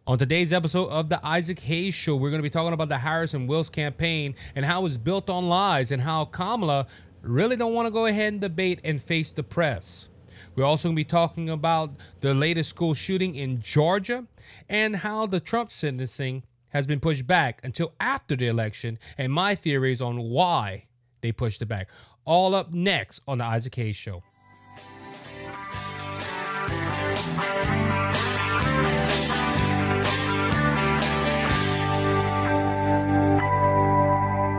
On today's episode of the Isaac Hayes Show, we're going to be talking about the Harris and Wills campaign and how it's built on lies and how Kamala really don't want to go ahead and debate and face the press. We're also going to be talking about the latest school shooting in Georgia and how the Trump sentencing has been pushed back until after the election and my theories on why they pushed it back. All up next on the Isaac Hayes Show.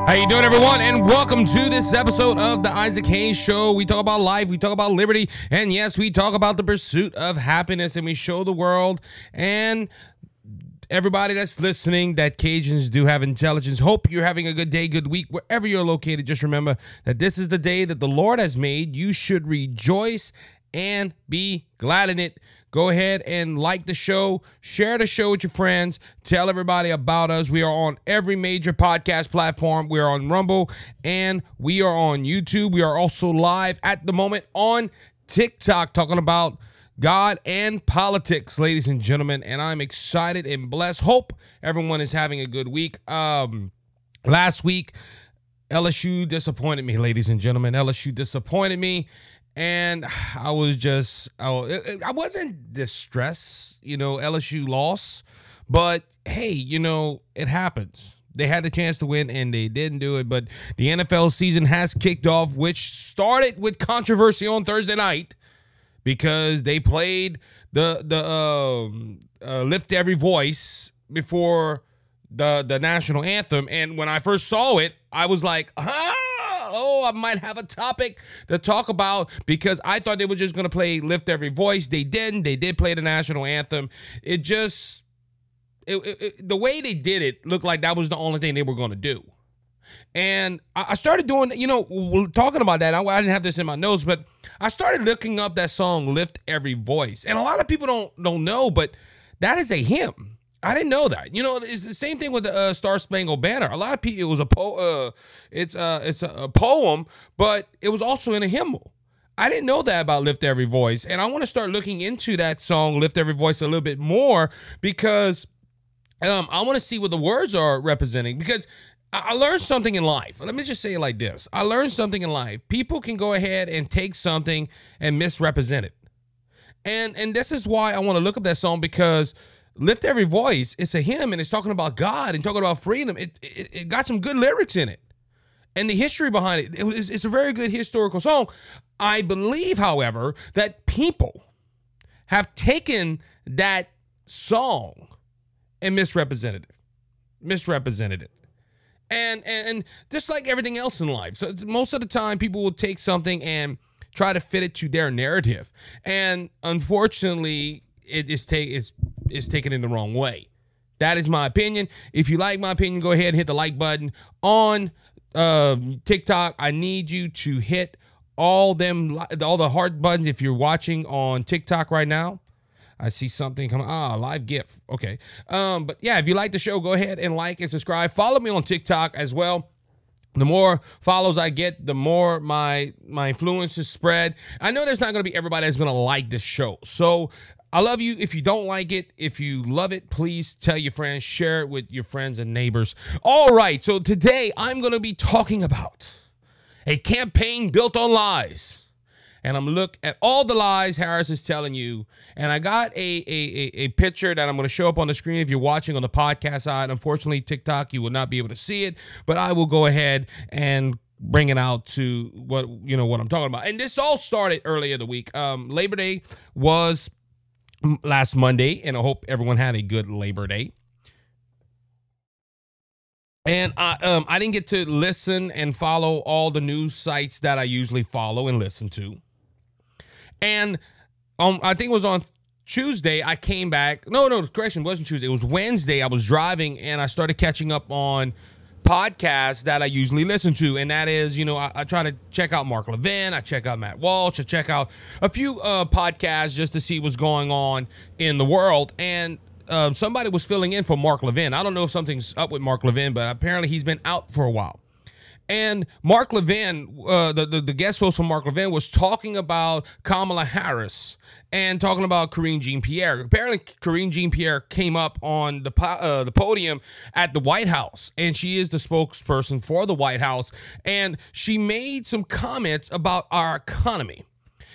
How you doing, everyone? And welcome to this episode of the Isaac Hayes Show. We talk about life, we talk about liberty, and yes, we talk about the pursuit of happiness, and we show the world and everybody that's listening that Cajuns do have intelligence. Hope you're having a good day, good week, wherever you're located. Just remember that this is the day that the Lord has made. You should rejoice and be glad in it. Go ahead and like the show, share the show with your friends, tell everybody about us. We are on every major podcast platform. We are on Rumble, and we are on YouTube. We are also live at the moment on TikTok talking about God and politics, ladies and gentlemen, and I'm excited and blessed. Hope everyone is having a good week. Last week, LSU disappointed me, ladies and gentlemen. LSU disappointed me. And I was just, I wasn't distressed, LSU lost. But, hey, it happens. They had the chance to win, and they didn't do it. But the NFL season has kicked off, which started with controversy on Thursday night because they played the Lift Every Voice before the national anthem. And when I first saw it, I was like, I might have a topic to talk about because I thought they were just going to play Lift Every Voice. They didn't. They did play the national anthem. The way they did it looked like that was the only thing they were going to do. And I started doing, talking about that. I didn't have this in my notes, but I started looking up that song, Lift Every Voice. And a lot of people don't know, but that is a hymn. I didn't know that. It's the same thing with the Star Spangled Banner. A lot of people, it was it's a poem, but it was also in a hymnal. I didn't know that about Lift Every Voice, and I want to start looking into that song, Lift Every Voice, a little bit more because I want to see what the words are representing. Because I learned something in life. Let me just say it like this: I learned something in life. People can go ahead and take something and misrepresent it, and this is why I want to look up that song because Lift Every Voice, it's a hymn, and it's talking about God and talking about freedom. It got some good lyrics in it. And the history behind it's a very good historical song. I believe, however, that people have taken that song and misrepresented it. And just like everything else in life. So most of the time, people will take something and try to fit it to their narrative. And unfortunately, it's taken in the wrong way. That is my opinion. If you like my opinion, go ahead and hit the like button. On TikTok, I need you to hit all the heart buttons if you're watching on TikTok right now. I see something coming. Live GIF. Okay. But yeah, if you like the show, go ahead and like and subscribe. Follow me on TikTok as well. The more follows I get, the more my influences spread. I know there's not going to be everybody that's going to like this show. So I love you. If you don't like it, if you love it, please tell your friends, share it with your friends and neighbors. All right, so today I'm going to be talking about a campaign built on lies. And I'm going to look at all the lies Harris is telling you. And I got a picture that I'm going to show up on the screen if you're watching on the podcast side. Unfortunately, TikTok, you will not be able to see it. But I will go ahead and bring it out to what I'm talking about. And this all started earlier the week. Labor Day was last Monday, and I hope everyone had a good Labor Day. And I didn't get to listen and follow all the news sites that I usually follow and listen to. And I think it was on Tuesday, I came back. No, correction, it wasn't Tuesday. It was Wednesday. I was driving, and I started catching up on podcasts that I usually listen to, and that is, I try to check out Mark Levin, I check out Matt Walsh, I check out a few podcasts just to see what's going on in the world. And somebody was filling in for Mark Levin. I don't know if something's up with Mark Levin, but apparently he's been out for a while. And Mark Levin, the guest host from Mark Levin, was talking about Kamala Harris and talking about Karine Jean-Pierre. Apparently, Karine Jean-Pierre came up on the podium at the White House, and she is the spokesperson for the White House. And she made some comments about our economy.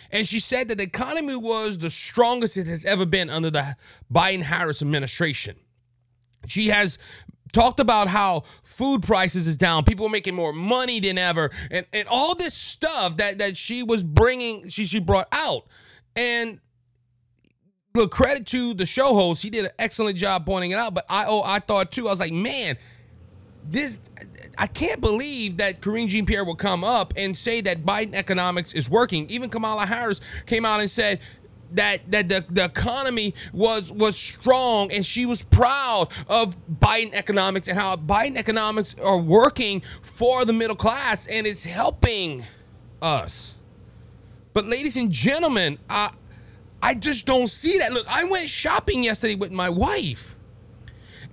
And she said that the economy was the strongest it has ever been under the Biden-Harris administration. She has talked about how food prices is down, people are making more money than ever, and all this stuff that she was bringing, she brought out. And look, credit to the show host, he did an excellent job pointing it out. But I thought too, I was like, man, I can't believe that Karine Jean-Pierre will come up and say that Biden economics is working. Even Kamala Harris came out and said that the economy was strong, and she was proud of Biden economics and how Biden economics are working for the middle class and it's helping us. But ladies and gentlemen, I just don't see that. Look, I went shopping yesterday with my wife,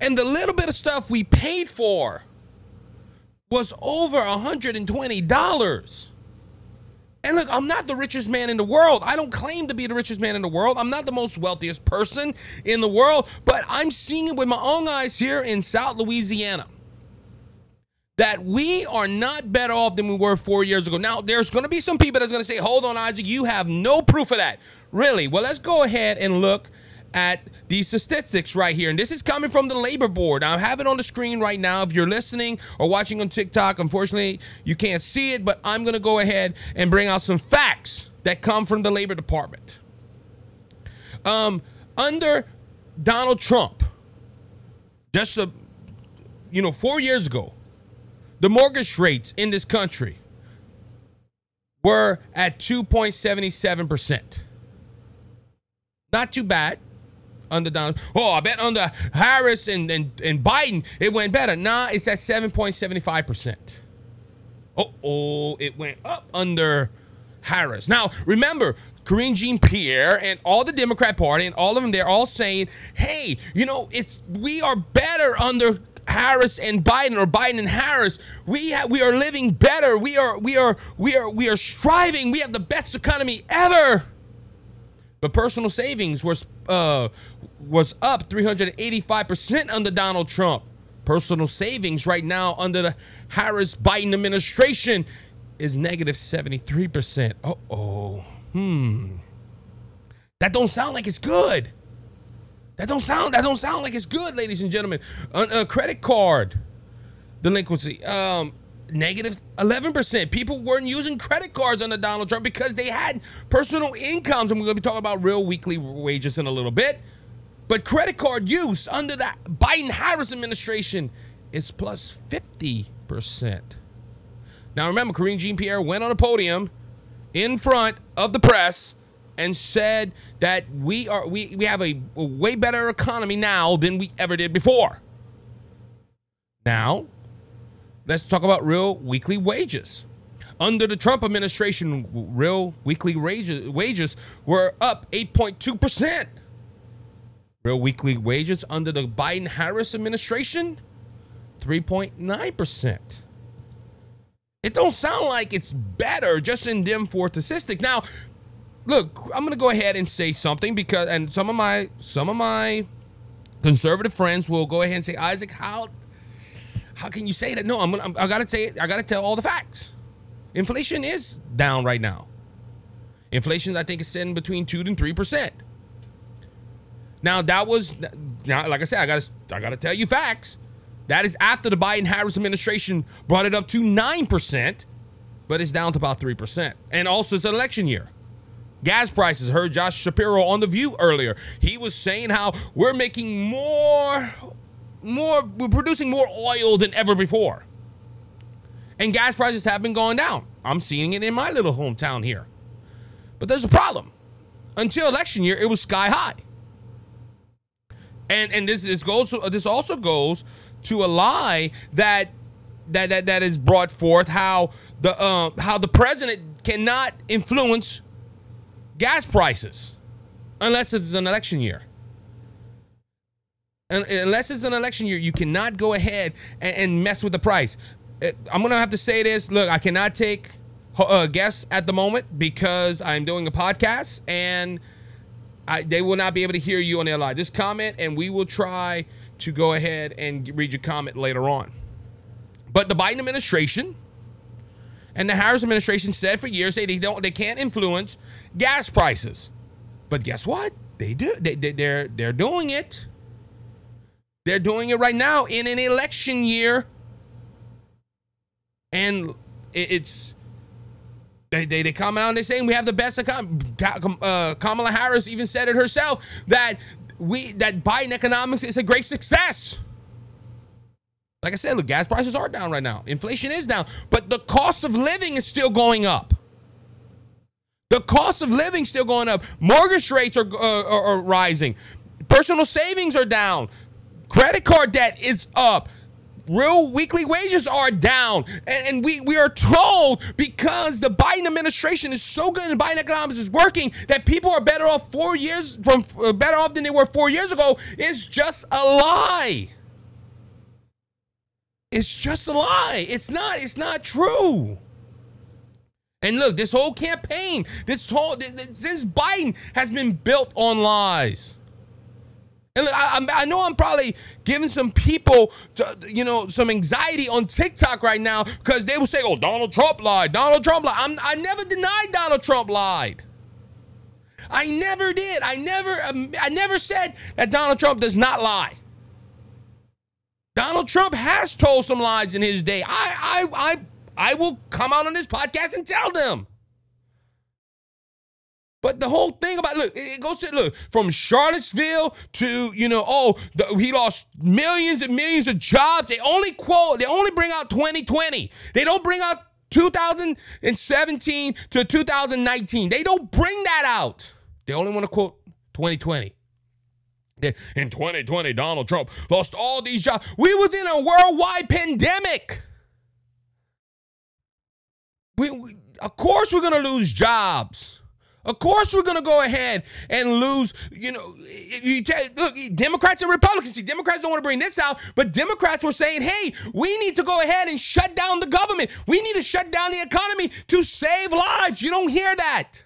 and the little bit of stuff we paid for was over $120. And look, I'm not the richest man in the world. I don't claim to be the richest man in the world. I'm not the most wealthiest person in the world, but I'm seeing it with my own eyes here in South Louisiana that we are not better off than we were 4 years ago. Now, there's going to be some people that's going to say, hold on, Isaac, you have no proof of that. Really? Well, let's go ahead and look at these statistics right here. And this is coming from the Labor Board. I have it on the screen right now. If you're listening or watching on TikTok, unfortunately, you can't see it, but I'm going to go ahead and bring out some facts that come from the Labor Department. Under Donald Trump, just 4 years ago, the mortgage rates in this country were at 2.77%. Not too bad. Under Donald, I bet under Harris and Biden it went better. Nah, it's at 7.75%. It went up under Harris. Now remember, Karine Jean-Pierre and all the Democrat Party and all of them, they're all saying, hey, we are better under Harris and Biden, or Biden and Harris. We are living better. We are striving. We have the best economy ever. But personal savings was up 385% under Donald Trump. Personal savings right now under the Harris-Biden administration is negative 73%. That don't sound like it's good. That don't sound like it's good, ladies and gentlemen. Credit card delinquency, negative 11%. People weren't using credit cards under Donald Trump because they had personal incomes. And we're going to be talking about real weekly wages in a little bit. But credit card use under the Biden-Harris administration is plus 50%. Now remember, Karine Jean-Pierre went on a podium in front of the press and said that we have a way better economy now than we ever did before. Now, let's talk about real weekly wages. Under the Trump administration, real weekly wages were up 8.2%. Real weekly wages under the Biden-Harris administration, 3.9%. It don't sound like it's better just in them four statistics. Now, look, I'm going to go ahead and say something because, and some of my conservative friends will go ahead and say, Isaac, how can you say that? No, I got to say it. I got to tell all the facts. Inflation is down right now. Inflation, I think, is sitting between 2 and 3%. Now, like I said, I got to tell you facts. That is after the Biden-Harris administration brought it up to 9%, but it's down to about 3%. And also, it's an election year. Gas prices, I heard Josh Shapiro on The View earlier. He was saying how we're making we're producing more oil than ever before. And gas prices have been going down. I'm seeing it in my little hometown here. But there's a problem. Until election year, it was sky high. And this also goes to a lie that is brought forth, how the president cannot influence gas prices unless it's an election year. Unless it's an election year, you cannot go ahead and mess with the price. I'm going to have to say this. Look, I cannot take guests at the moment because I'm doing a podcast, and they will not be able to hear you on their live. Just comment, and we will try to go ahead and read your comment later on. But the Biden administration and the Harris administration said for years they can't influence gas prices. But guess what? They do. They're doing it. They're doing it right now in an election year. And it's they come out and they're saying we have the best economy. Kamala Harris even said it herself that Biden economics is a great success. Like I said, look, gas prices are down right now. Inflation is down, but the cost of living is still going up. The cost of living is still going up. Mortgage rates are rising. Personal savings are down. Credit card debt is up. Real weekly wages are down. And we are told because the Biden administration is so good and Biden economics is working that people are better off better off than they were 4 years ago. It's just a lie. It's just a lie. It's not true. And look, this whole campaign, since Biden has been built on lies. And look, I know I'm probably giving some people, some anxiety on TikTok right now because they will say, oh, Donald Trump lied. Donald Trump lied. I never denied Donald Trump lied. I never did. I never said that Donald Trump does not lie. Donald Trump has told some lies in his day. I will come out on this podcast and tell them. But the whole thing about, look, it goes to, from Charlottesville to, he lost millions and millions of jobs. They only bring out 2020. They don't bring out 2017 to 2019. They don't bring that out. They only want to quote 2020. In 2020, Donald Trump lost all these jobs. We was in a worldwide pandemic. Of course we're going to lose jobs. Of course we're going to go ahead and lose, look, Democrats and Republicans. See, Democrats don't want to bring this out, but Democrats were saying, hey, we need to go ahead and shut down the government. We need to shut down the economy to save lives. You don't hear that.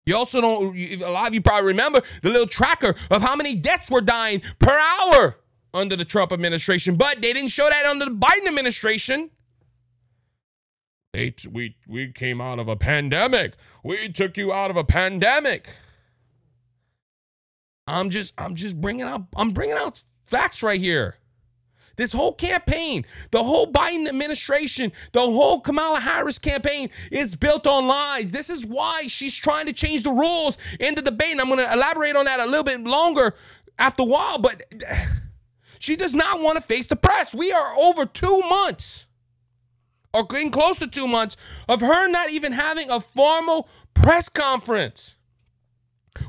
You also don't, a lot of you probably remember the little tracker of how many deaths were dying per hour under the Trump administration, but they didn't show that under the Biden administration. We came out of a pandemic. We took you out of a pandemic. I'm just bringing out facts right here. This whole campaign, the whole Biden administration, the whole Kamala Harris campaign is built on lies. This is why she's trying to change the rules in the debate. And I'm going to elaborate on that a little bit longer after a while, but she does not want to face the press. We are over 2 months, or getting close to 2 months, of her not even having a formal press conference.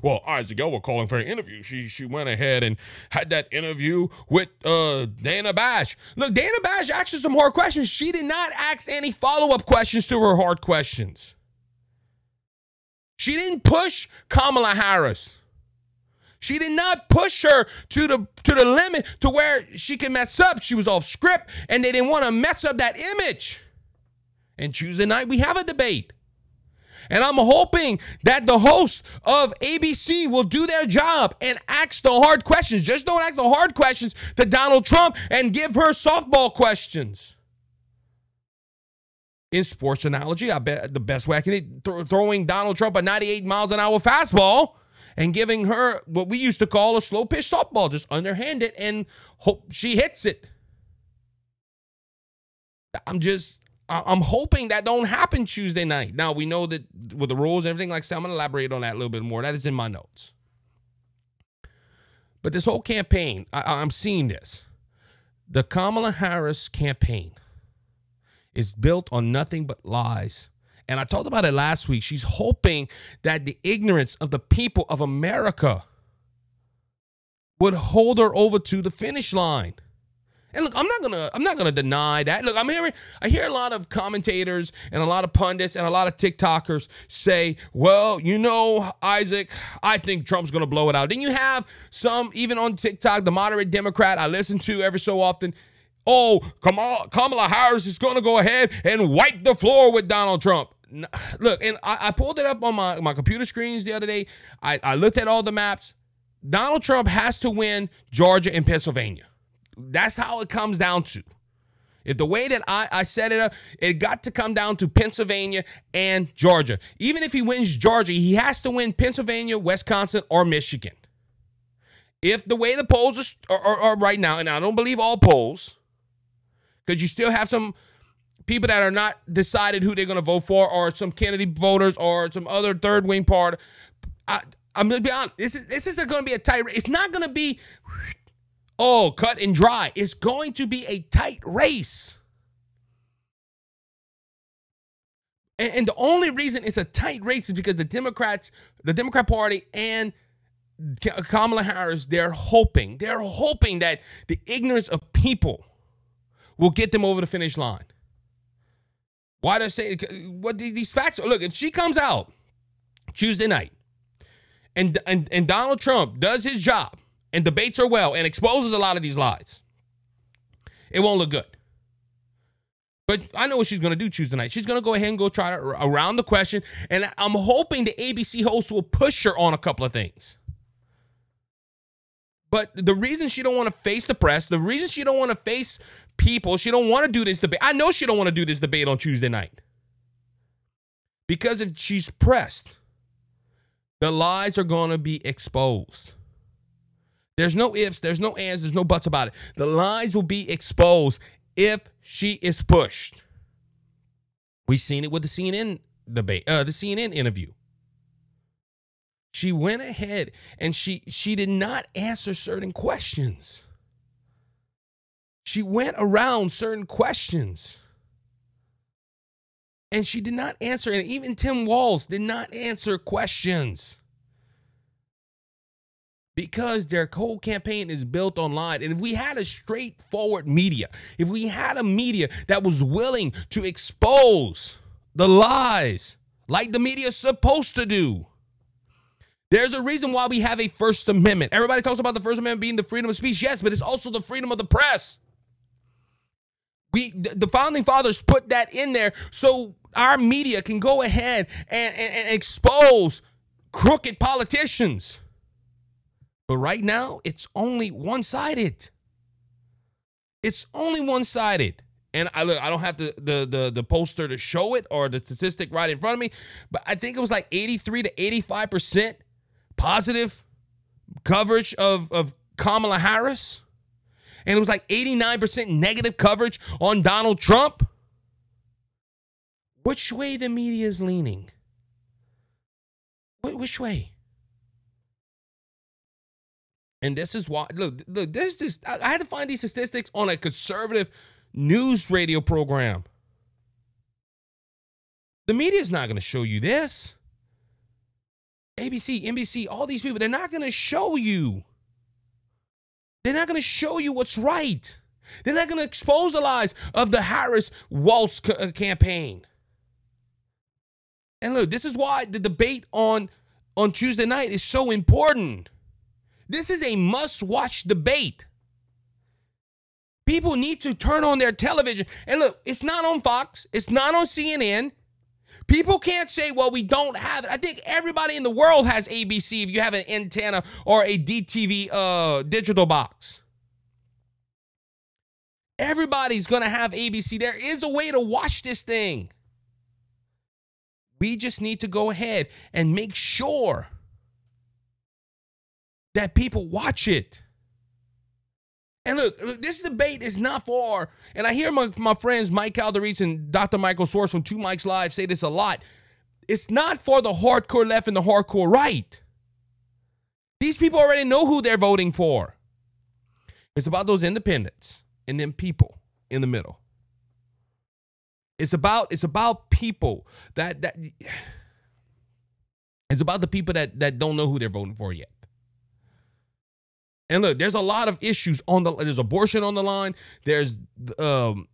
Well, Isaac Elba calling for an interview. She went ahead and had that interview with Dana Bash. Look, Dana Bash asked her some hard questions. She did not ask any follow-up questions to her hard questions. She didn't push Kamala Harris. She did not push her to the limit to where she can mess up. She was off script, and they didn't want to mess up that image. And Tuesday night, we have a debate. And I'm hoping that the hosts of ABC will do their job and ask the hard questions. Just don't ask the hard questions to Donald Trump and give her softball questions. In sports analogy, I bet the best way I can throwing Donald Trump a 98 miles an hour fastball and giving her what we used to call a slow pitch softball. Just underhand it and hope she hits it. I'm hoping that don't happen Tuesday night. Now, we know that with the rules and everything, like I said, I'm going to elaborate on that a little bit more. That is in my notes. But this whole campaign, I'm seeing this. The Kamala Harris campaign is built on nothing but lies. And I talked about it last week. She's hoping that the ignorance of the people of America would hold her over to the finish line. And look, I'm not gonna deny that. Look, I hear a lot of commentators and a lot of pundits and a lot of TikTokers say, well, Isaac, I think Trump's gonna blow it out. Then you have some, even on TikTok, the moderate Democrat I listen to every so often, oh, Kamala Harris is going to go ahead and wipe the floor with Donald Trump. Look, and I pulled it up on my computer screens the other day. I looked at all the maps. Donald Trump has to win Georgia and Pennsylvania. That's how it comes down to. If the way that I set it up, it got to come down to Pennsylvania and Georgia. Even if he wins Georgia, he has to win Pennsylvania, Wisconsin, or Michigan. If the way the polls are right now, and I don't believe all polls, because you still have some people that are not decided who they're going to vote for, or some candidate voters, or some other third wing part. I'm going to be honest. This isn't going to be a tight race. It's not going to be, oh, cut and dry. It's going to be a tight race. And the only reason it's a tight race is because the Democrat Party and Kamala Harris, they're hoping that the ignorance of people will get them over the finish line. Why do I say what these facts are? Look, if she comes out Tuesday night and Donald Trump does his job and debates her well and exposes a lot of these lies, it won't look good. But I know what she's going to do Tuesday night. She's going to go ahead and go try to around the question, and I'm hoping the ABC host will push her on a couple of things. But the reason she don't want to face the press, the reason she don't want to face people, she don't want to do this debate. I know she don't want to do this debate on Tuesday night. Because if she's pressed, the lies are going to be exposed. There's no ifs, there's no ands, there's no buts about it. The lies will be exposed if she is pushed. We've seen it with the CNN debate, the CNN interview. She went ahead and she did not answer certain questions. She went around certain questions. And she did not answer. And even Tim Walz did not answer questions. Because their whole campaign is built online. And if we had a straightforward media, if we had a media that was willing to expose the lies like the media is supposed to do, there's a reason why we have a First Amendment. Everybody talks about the First Amendment being the freedom of speech. Yes, but it's also the freedom of the press. The founding fathers put that in there so our media can go ahead and expose crooked politicians. But right now, it's only one-sided. It's only one-sided. And I don't have the poster to show it or the statistic right in front of me, but I think it was like 83 to 85% positive coverage of Kamala Harris. And it was like 89% negative coverage on Donald Trump. Which way the media is leaning? Which way? And this is why, look, there's this, I had to find these statistics on a conservative news radio program. The media is not going to show you this. ABC, NBC, all these people, they're not going to show you. They're not going to show you what's right. They're not going to expose the lies of the Harris-Walz campaign. And look, this is why the debate on Tuesday night is so important. This is a must-watch debate. People need to turn on their television. And look, it's not on Fox. It's not on CNN. People can't say, well, we don't have it. I think everybody in the world has ABC if you have an antenna or a DTV digital box. Everybody's going to have ABC. There is a way to watch this thing. We just need to go ahead and make sure that people watch it. And look, this debate is not for, and I hear my friends Mike Calderese and Dr. Michael Soares from Two Mics Live say this a lot. It's not for the hardcore left and the hardcore right. These people already know who they're voting for. It's about those independents and then people in the middle. It's about people that it's about the people that don't know who they're voting for yet. And look, there's a lot of issues there's abortion on the line. There's the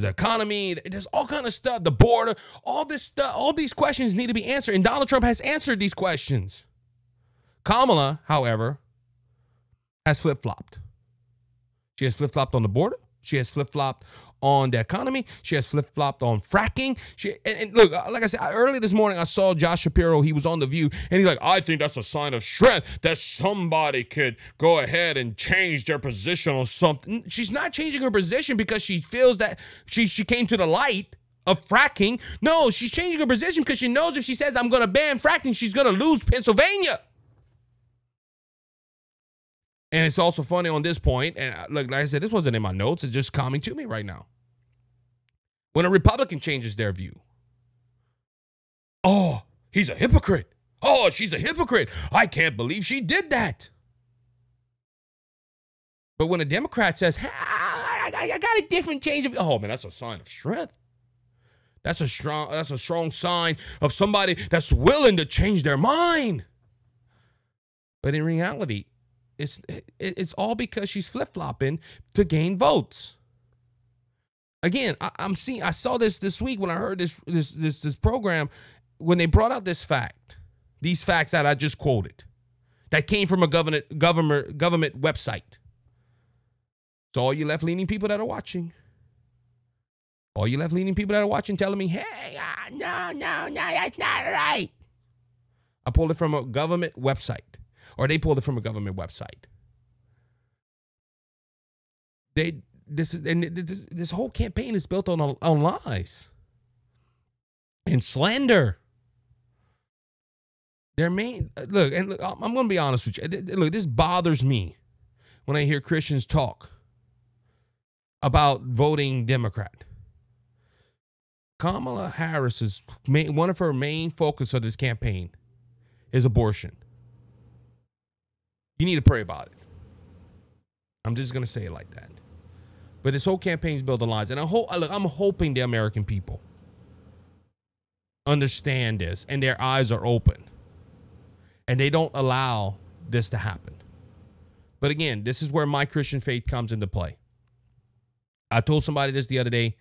economy. There's all kind of stuff. The border, all this stuff, all these questions need to be answered. And Donald Trump has answered these questions. Kamala, however, has flip-flopped. She has flip-flopped on the border. She has flip-flopped on the economy. She has flip-flopped on fracking. And look, like I said, early this morning, I saw Josh Shapiro. He was on The View, and he's like, I think that's a sign of strength that somebody could go ahead and change their position on something. She's not changing her position because she feels that she came to the light of fracking. No, she's changing her position because she knows if she says, I'm going to ban fracking, she's going to lose Pennsylvania. And it's also funny on this point, and look, like I said, this wasn't in my notes. It's just coming to me right now. When a Republican changes their view, oh, he's a hypocrite. Oh, she's a hypocrite. I can't believe she did that. But when a Democrat says, hey, I got a different change of, oh man, that's a sign of strength. That's a strong sign of somebody that's willing to change their mind. But in reality, it's all because she's flip-flopping to gain votes. Again, I saw this week when I heard this program, when they brought out these facts that I just quoted, that came from a government website. So all you left-leaning people that are watching, telling me, hey, no, that's not right. I pulled it from a government website. Or they pulled it from a government website. This whole campaign is built on lies and slander. I'm going to be honest with you. Look, this bothers me when I hear Christians talk about voting Democrat. Kamala Harris's one of her main focus of this campaign is abortion. You need to pray about it. I'm just going to say it like that. But this whole campaign is built on lies. And I'm hoping the American people understand this and their eyes are open. And they don't allow this to happen. But again, this is where my Christian faith comes into play. I told somebody this the other day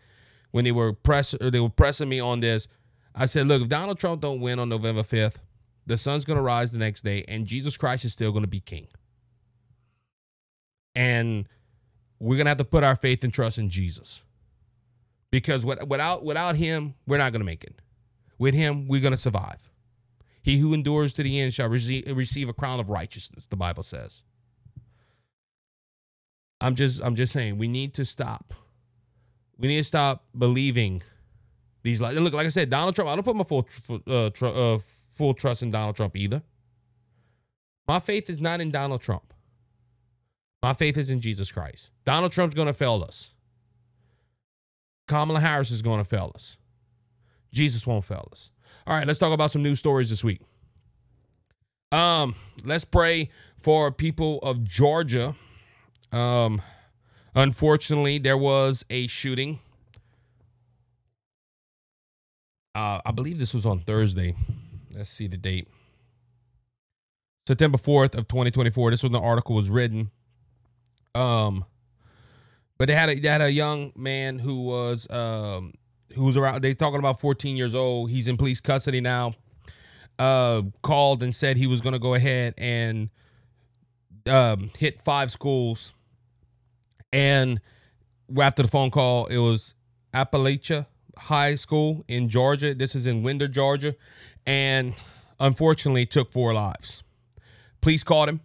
when they were pressing me on this. I said, look, if Donald Trump don't win on November 5th, the sun's going to rise the next day, and Jesus Christ is still going to be king. And we're going to have to put our faith and trust in Jesus. Because without him, we're not going to make it. With him, we're going to survive. He who endures to the end shall receive a crown of righteousness, the Bible says. I'm just saying, we need to stop. We need to stop believing these lies. And look, like I said, Donald Trump, I don't put my full trust in Donald Trump either. My faith is not in Donald Trump. My faith is in Jesus Christ. Donald Trump's going to fail us. Kamala Harris is going to fail us. Jesus won't fail us. All right, let's talk about some news stories this week. Let's pray for people of Georgia. Unfortunately, there was a shooting. I believe this was on Thursday. Let's see the date. September 4th of 2024. This was when the article was written. But they had a young man who was around. They're talking about 14 years old. He's in police custody now. Called and said he was going to go ahead and hit 5 schools. And after the phone call, it was Appalachia High School in Georgia. This is in Winder, Georgia. And unfortunately took 4 lives. Police caught him.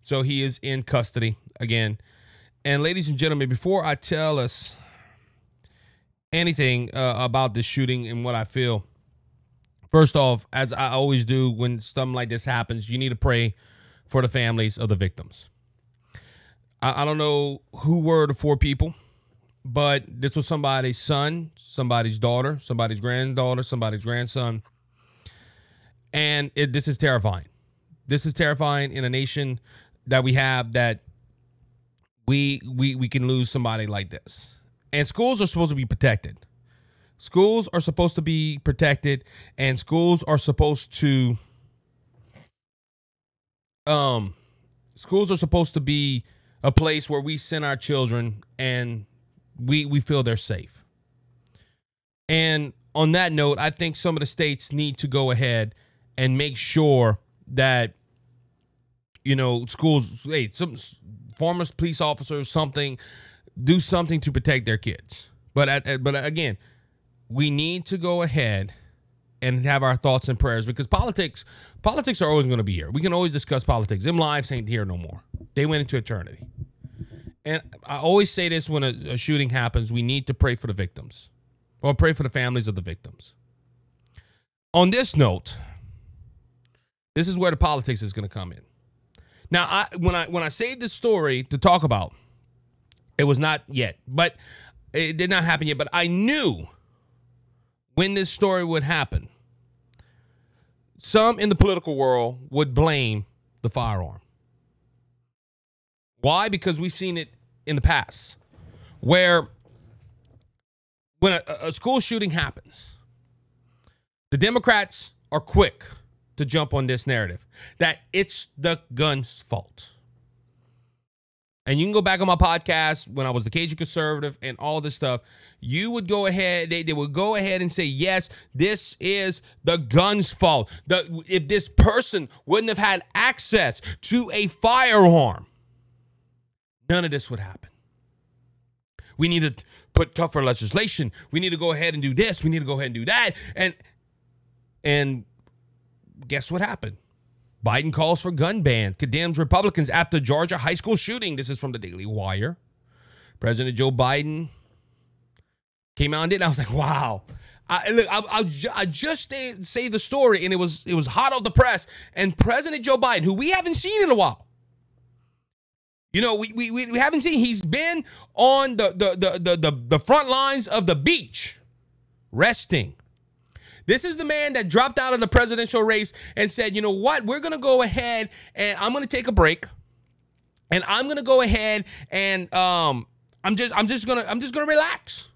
So he is in custody again. And ladies and gentlemen, before I tell us anything about this shooting and what I feel, first off, as I always do when something like this happens, you need to pray for the families of the victims. I don't know who were the 4 people, but this was somebody's son, somebody's daughter, somebody's granddaughter, somebody's grandson. And this is terrifying. This is terrifying in a nation that we have, that we can lose somebody like this. And schools are supposed to be protected. Schools are supposed to be protected, and schools are supposed to be a place where we send our children and we feel they're safe. And on that note, I think some of the states need to go ahead and make sure that, you know, schools, hey, some former police officers, something, do something to protect their kids. But again, we need to go ahead and have our thoughts and prayers, because politics are always going to be here. We can always discuss politics. Them lives ain't here no more. They went into eternity. And I always say this when a shooting happens, we need to pray for the victims, or pray for the families of the victims. On this note, this is where the politics is going to come in. Now, when I saved this story to talk about, it was not yet, but it did not happen yet. But I knew when this story would happen, some in the political world would blame the firearm. Why? Because we've seen it in the past, where when a school shooting happens, the Democrats are quick to jump on this narrative that it's the gun's fault. And you can go back on my podcast when I was the Cajun Conservative and all this stuff. You would go ahead, they would go ahead and say, yes, this is the gun's fault. If this person wouldn't have had access to a firearm, none of this would happen. We need to put tougher legislation. We need to go ahead and do this. We need to go ahead and do that. And guess what happened? Biden calls for gun ban, condemns Republicans after Georgia high school shooting. This is from the Daily Wire. President Joe Biden came out and did it. I was like, wow. I just saved the story, and it was hot off the press. And President Joe Biden, who we haven't seen in a while, you know, we haven't seen. He's been on the front lines of the beach, resting. This is the man that dropped out of the presidential race and said, you know what, we're going to go ahead and I'm going to take a break, and I'm going to go ahead and I'm just going to relax.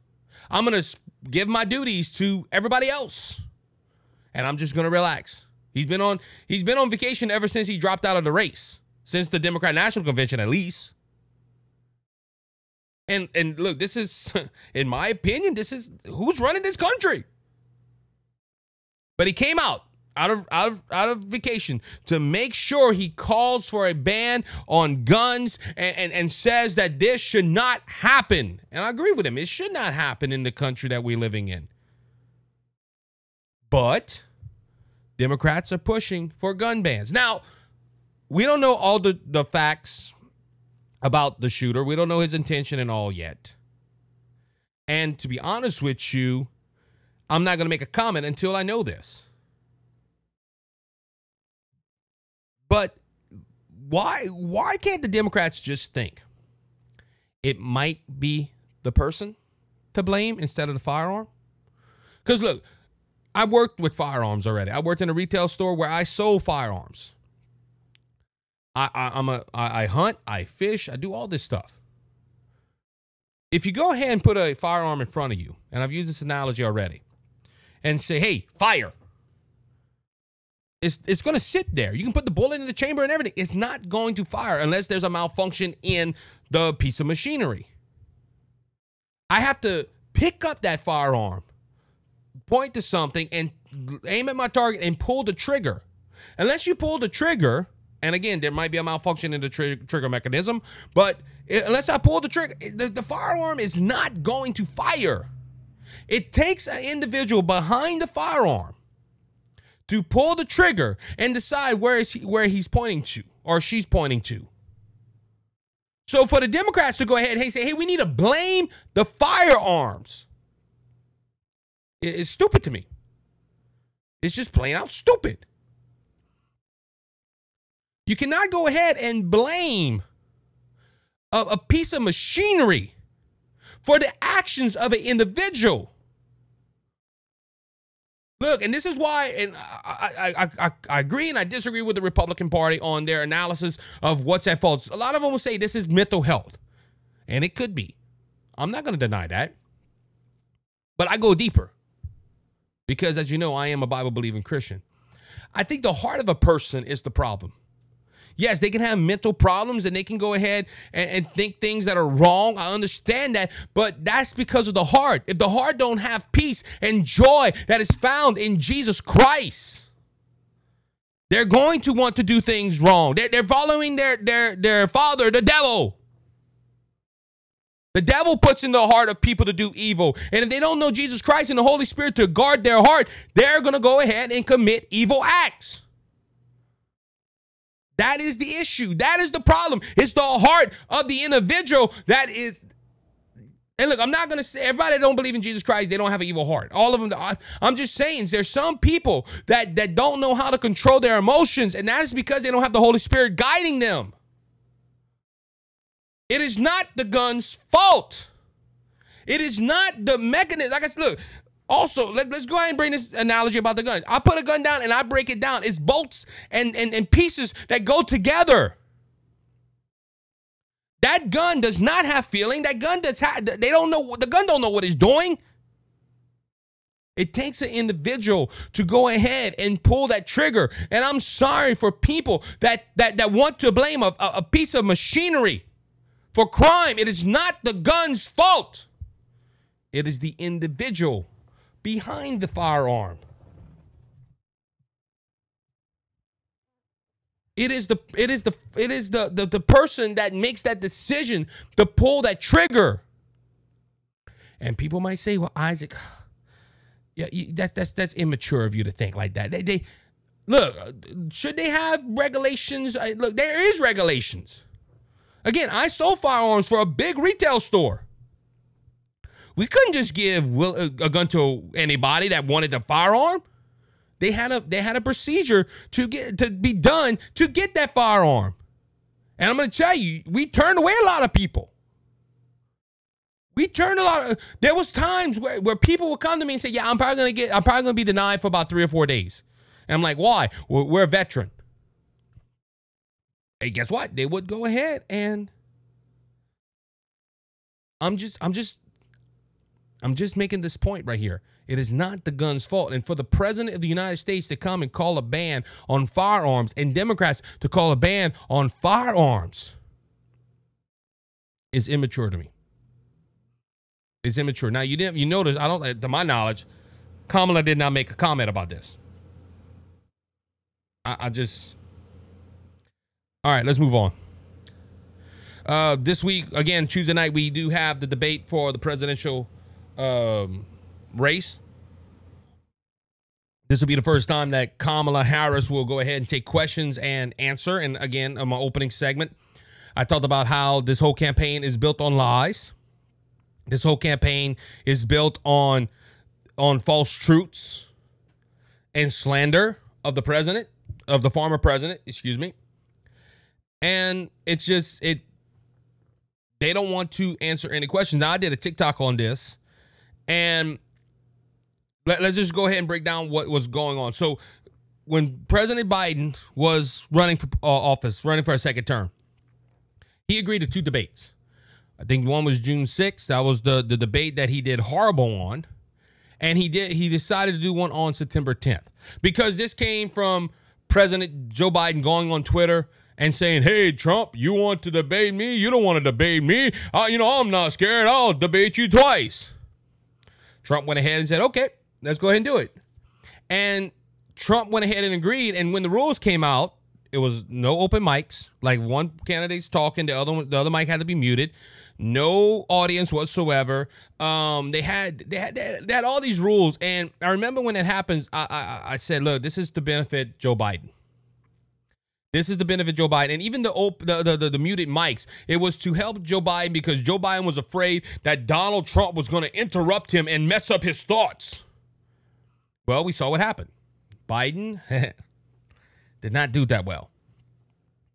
I'm going to give my duties to everybody else, and I'm just going to relax. He's been on vacation ever since he dropped out of the race, since the Democrat National Convention at least. And look, this is, in my opinion, this is who's running this country. But he came out of vacation to make sure he calls for a ban on guns and says that this should not happen. And I agree with him. It should not happen in the country that we're living in. But Democrats are pushing for gun bans. Now, we don't know all the facts about the shooter. We don't know his intention and all yet. And to be honest with you, I'm not going to make a comment until I know this. But why can't the Democrats just think it might be the person to blame instead of the firearm? Because look, I worked with firearms already. I worked in a retail store where I sold firearms. I hunt, I fish, I do all this stuff. If you go ahead and put a firearm in front of you, and I've used this analogy already, and say, hey, fire, it's going to sit there. You can put the bullet in the chamber and everything. It's not going to fire unless there's a malfunction in the piece of machinery. I have to pick up that firearm, point to something, and aim at my target and pull the trigger. Unless you pull the trigger, and again, there might be a malfunction in the trigger mechanism, but unless I pull the trigger, the firearm is not going to fire. It takes an individual behind the firearm to pull the trigger and decide where he's pointing to or she's pointing to. So for the Democrats to go ahead and say, hey, we need to blame the firearms, it's stupid to me. It's just plain out stupid. You cannot go ahead and blame a piece of machinery for the actions of an individual. Look, and this is why, and I agree and I disagree with the Republican Party on their analysis of what's at fault. A lot of them will say this is mental health, and it could be. I'm not going to deny that. But I go deeper because, as you know, I am a Bible-believing Christian. I think the heart of a person is the problem. Yes, they can have mental problems and they can go ahead and think things that are wrong. I understand that, but that's because of the heart. If the heart don't have peace and joy that is found in Jesus Christ, they're going to want to do things wrong. They're following their father, the devil. The devil puts in the heart of people to do evil. And if they don't know Jesus Christ and the Holy Spirit to guard their heart, they're going to go ahead and commit evil acts. That is the issue. That is the problem. It's the heart of the individual that is. And look, I'm not going to say everybody that don't believe in Jesus Christ, they don't have an evil heart. All of them. I'm just saying there's some people that don't know how to control their emotions. And that is because they don't have the Holy Spirit guiding them. It is not the gun's fault. It is not the mechanism. Like I said, look, also, let's go ahead and bring this analogy about the gun. I put a gun down and I break it down. It's bolts and pieces that go together. That gun does not have feeling. That gun they don't know. The gun don't know what it's doing. It takes an individual to go ahead and pull that trigger. And I'm sorry for people that want to blame a piece of machinery for crime. It is not the gun's fault. It is the individual behind the firearm. It is the person that makes that decision to pull that trigger. And people might say, "Well, Isaac, yeah, that's immature of you to think like that." They look, should they have regulations? Look, there is regulations. Again, I sold firearms for a big retail store. We couldn't just give a gun to anybody that wanted a firearm. They had a procedure to be done to get that firearm. And I'm going to tell you, we turned away a lot of people. There was times where people would come to me and say, "Yeah, I'm probably going to be denied for about 3 or 4 days." And I'm like, "Why?" We're a veteran. Hey, guess what? They would go ahead and I'm just making this point right here. It is not the gun's fault. And for the president of the United States to come and call a ban on firearms and Democrats to call a ban on firearms is immature to me. It's immature. Now, you notice, to my knowledge, Kamala did not make a comment about this. All right, let's move on. This week, again, Tuesday night, we do have the debate for the presidential race. This will be the first time that Kamala Harris will go ahead and take questions and answer. And again, in my opening segment, I talked about how this whole campaign is built on lies. This whole campaign is built on false truths and slander of the president, of the former president, excuse me. And it's just, they don't want to answer any questions. Now, I did a TikTok on this, and let's just go ahead and break down what was going on. So when President Biden was running for office, running for a second term, he agreed to 2 debates. I think one was June 6th. That was the debate that he did horrible on. And he decided to do one on September 10th. Because this came from President Joe Biden going on Twitter and saying, "Hey, Trump, you want to debate me? You don't want to debate me. I'm not scared. I'll debate you twice." Trump went ahead and said, "Okay, let's go ahead and do it." And Trump went ahead and agreed. And when the rules came out, it was no open mics. Like, one candidate's talking, the other mic had to be muted. No audience whatsoever. They had all these rules. And I remember when it happens, I said, "Look, this is to benefit Joe Biden. This is to benefit Joe Biden." And even the muted mics, it was to help Joe Biden because Joe Biden was afraid that Donald Trump was going to interrupt him and mess up his thoughts. Well, we saw what happened. Biden did not do that well.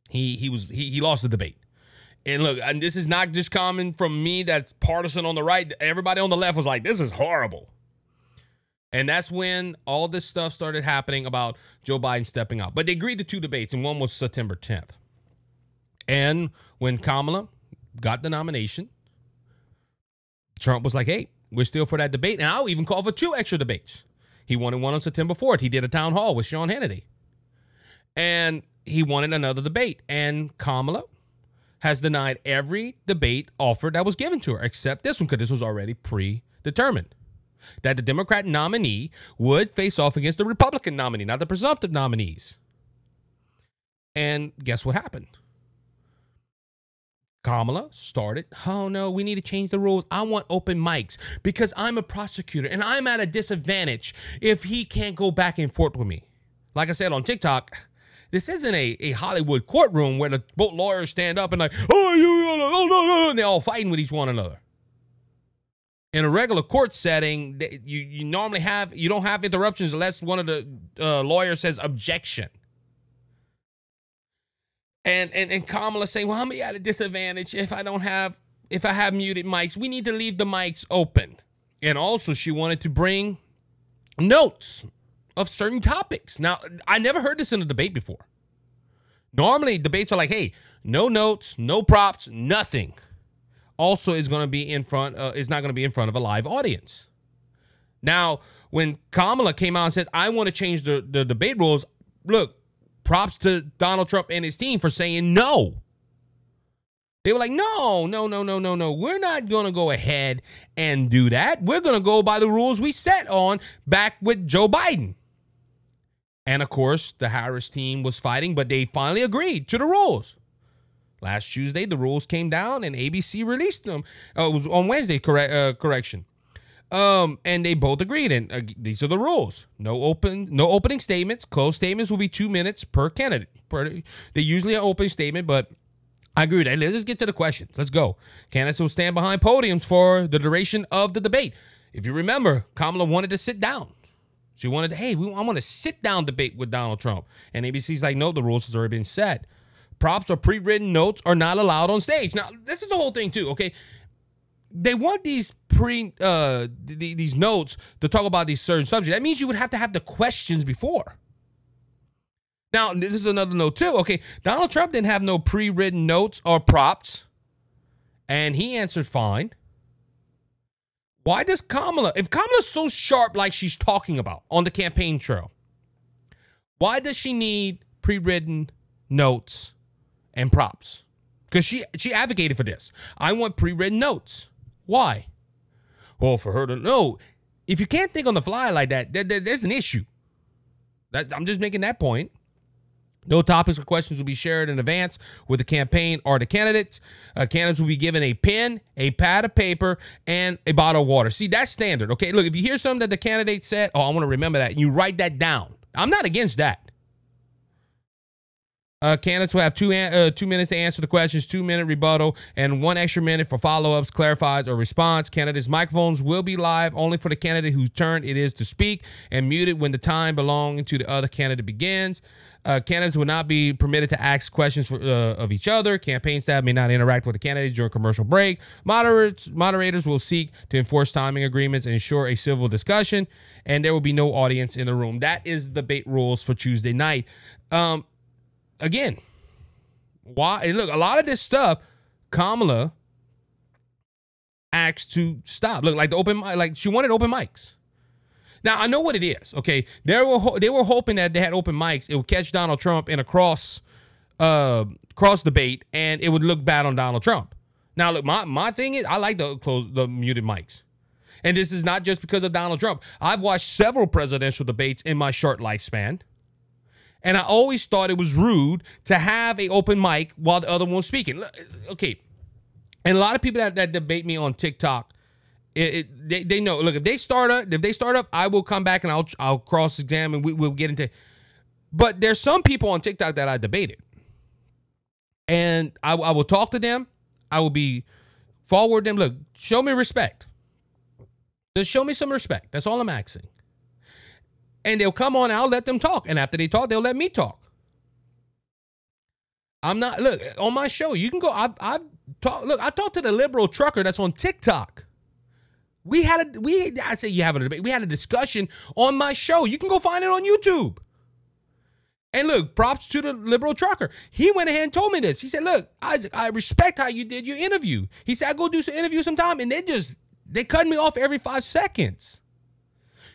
He lost the debate. And look, and this is not just coming from me that's partisan on the right. Everybody on the left was like, "This is horrible." And that's when all this stuff started happening about Joe Biden stepping out. But they agreed to 2 debates, and one was September 10th. And when Kamala got the nomination, Trump was like, "Hey, we're still for that debate." And I'll even call for 2 extra debates. He wanted one on September 4th. He did a town hall with Sean Hannity. And he wanted another debate. And Kamala has denied every debate offer that was given to her, except this one, because this was already predetermined. That the Democrat nominee would face off against the Republican nominee, not the presumptive nominees. And guess what happened? Kamala started, oh no, we need to change the rules. I want open mics because I'm a prosecutor and I'm at a disadvantage if he can't go back and forth with me. Like I said on TikTok, this isn't a Hollywood courtroom where the both lawyers stand up and like, oh, and they're all fighting with each one another. In a regular court setting, you normally you don't have interruptions unless one of the lawyers says objection. And Kamala saying, well, I'm at a disadvantage if I have muted mics. We need to leave the mics open. And also she wanted to bring notes of certain topics. Now, I never heard this in a debate before. Normally debates are like, hey, no notes, no props, nothing. Also is going to be in front, is not going to be in front of a live audience. Now, when Kamala came out and said, I want to change the debate rules, look, props to Donald Trump and his team for saying no. They were like, no. We're not going to go ahead and do that. We're going to go by the rules we set on back with Joe Biden. And, of course, the Harris team was fighting, but they finally agreed to the rules. Last Tuesday, the rules came down and ABC released them. It was on Wednesday, correction. And they both agreed, and these are the rules. No opening statements. Closed statements will be 2 minutes per candidate. They usually are open statement, but I agree with that. Let's just get to the questions. Let's go. Candidates will stand behind podiums for the duration of the debate. If you remember, Kamala wanted to sit down. She wanted to, hey, I want to sit down debate with Donald Trump. And ABC's like, no, the rules has already been set. Props or pre-written notes are not allowed on stage. Now, this is the whole thing, too, okay? They want these these notes to talk about these certain subjects. That means you would have to have the questions before. Now, this is another note, too. Okay, Donald Trump didn't have no pre-written notes or props, and he answered fine. Why does Kamala, if Kamala's so sharp like she's talking about on the campaign trail, why does she need pre-written notes and props? Because she advocated for this. I want pre-written notes. Why? Well, for her to know. If you can't think on the fly like that, there's an issue. I'm just making that point. No topics or questions will be shared in advance with the campaign or the candidates. Candidates will be given a pen, a pad of paper, and a bottle of water. See, that's standard, okay? Look, if you hear something that the candidate said, oh, I want to remember that, and you write that down. I'm not against that. Candidates will have 2 minutes to answer the questions, 2-minute rebuttal, and 1 extra minute for follow-ups, clarifies, or response. Candidates' microphones will be live only for the candidate whose turn it is to speak and muted when the time belonging to the other candidate begins. Candidates will not be permitted to ask questions of each other. Campaign staff may not interact with the candidates during commercial break. Moderators will seek to enforce timing agreements and ensure a civil discussion, and there will be no audience in the room. That is the debate rules for Tuesday night. Again, why? And look, a lot of this stuff, Kamala asked to stop. Look, like the open, like she wanted open mics. Now I know what it is. Okay, they were hoping that they had open mics. It would catch Donald Trump in a cross debate, and it would look bad on Donald Trump. Now, look, my thing is, I like the muted mics, and this is not just because of Donald Trump. I've watched several presidential debates in my short lifespan. And I always thought it was rude to have an open mic while the other one was speaking. Okay. And a lot of people that debate me on TikTok, they know. Look, if they start up, I will come back and I'll cross-examine. We'll get into. But there's some people on TikTok that I debated. And I will talk to them. I will be forward them. Look, show me respect. Just show me some respect. That's all I'm asking. And they'll come on, I'll let them talk. And after they talk, they'll let me talk. I'm not, look, on my show, you can go, I talked to the liberal trucker that's on TikTok. I say you have a debate. We had a discussion on my show. You can go find it on YouTube. And look, props to the liberal trucker. He went ahead and told me this. He said, look, Isaac, I respect how you did your interview. He said, I go do some interview sometime, and they cut me off every 5 seconds.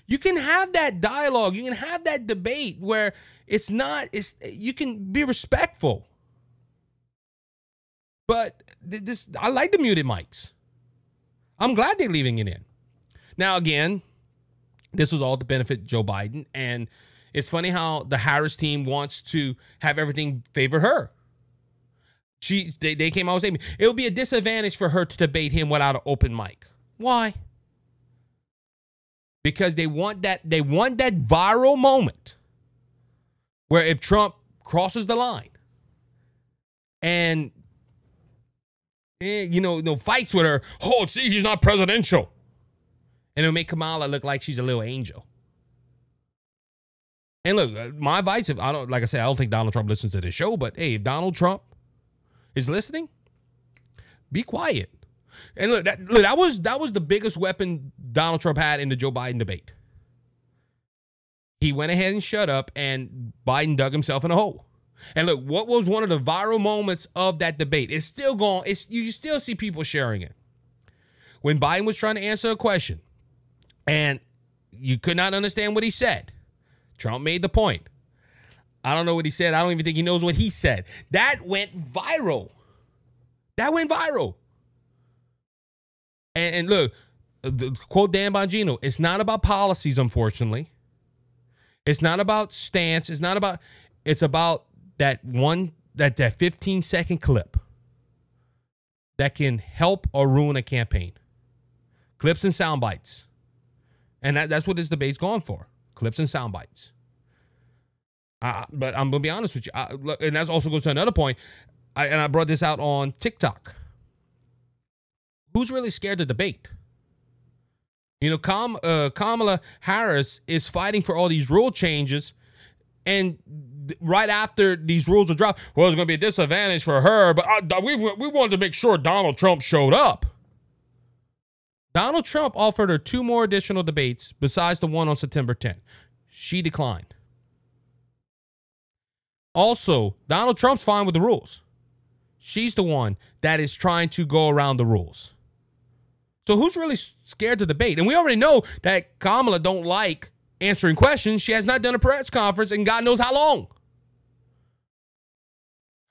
You can have that dialogue. You can have that debate where you can be respectful. But I like the muted mics. I'm glad they're leaving it in. Now, again, this was all to benefit Joe Biden. And it's funny how the Harris team wants to have everything favor her. They came out with a statement. It would be a disadvantage for her to debate him without an open mic. Why? Because they want that viral moment where if Trump crosses the line and fights with her, oh, see, he's not presidential. And it'll make Kamala look like she's a little angel. And look, my advice, I don't think Donald Trump listens to this show, but hey, if Donald Trump is listening, be quiet. And look, that was the biggest weapon Donald Trump had in the Joe Biden debate. He went ahead and shut up, and Biden dug himself in a hole. And look, what was one of the viral moments of that debate? It's still going. You still see people sharing it. When Biden was trying to answer a question, and you could not understand what he said, Trump made the point. I don't know what he said. I don't even think he knows what he said. That went viral. And look, quote Dan Bongino, it's not about policies, unfortunately. It's not about stance. It's about that 15-second clip that can help or ruin a campaign. Clips and sound bites. And that's what this debate's going for. Clips and sound bites. But I'm going to be honest with you. And that also goes to another point. I brought this out on TikTok. Who's really scared to debate? Kamala Harris is fighting for all these rule changes. And right after these rules are dropped, well, it's going to be a disadvantage for her. But we wanted to make sure Donald Trump showed up. Donald Trump offered her 2 more additional debates besides the one on September 10th. She declined. Also, Donald Trump's fine with the rules. She's the one that is trying to go around the rules. So who's really scared to debate? And we already know that Kamala don't like answering questions. She has not done a press conference in God knows how long.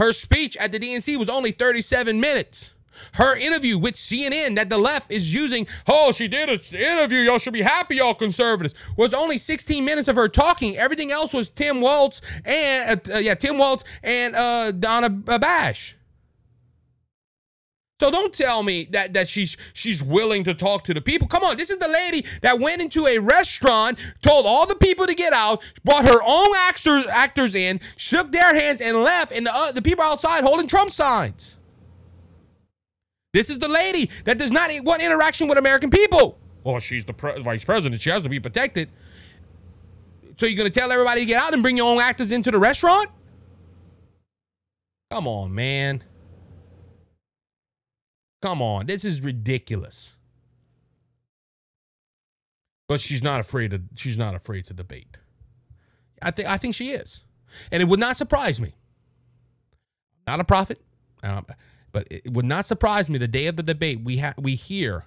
Her speech at the DNC was only 37 minutes. Her interview with CNN that the left is using, oh, she did an interview, y'all should be happy, y'all conservatives, was only 16 minutes of her talking. Everything else was Tim Walz and Donna Bash. So don't tell me that she's willing to talk to the people. Come on, this is the lady that went into a restaurant, told all the people to get out, brought her own actors in, shook their hands, and left, and the people outside holding Trump signs. This is the lady that does not want interaction with American people. Well, she's the vice president. She has to be protected. So you're going to tell everybody to get out and bring your own actors into the restaurant? Come on, man. Come on. This is ridiculous. But she's not afraid to debate. I think she is. And it would not surprise me. Not a prophet. But it would not surprise me the day of the debate we hear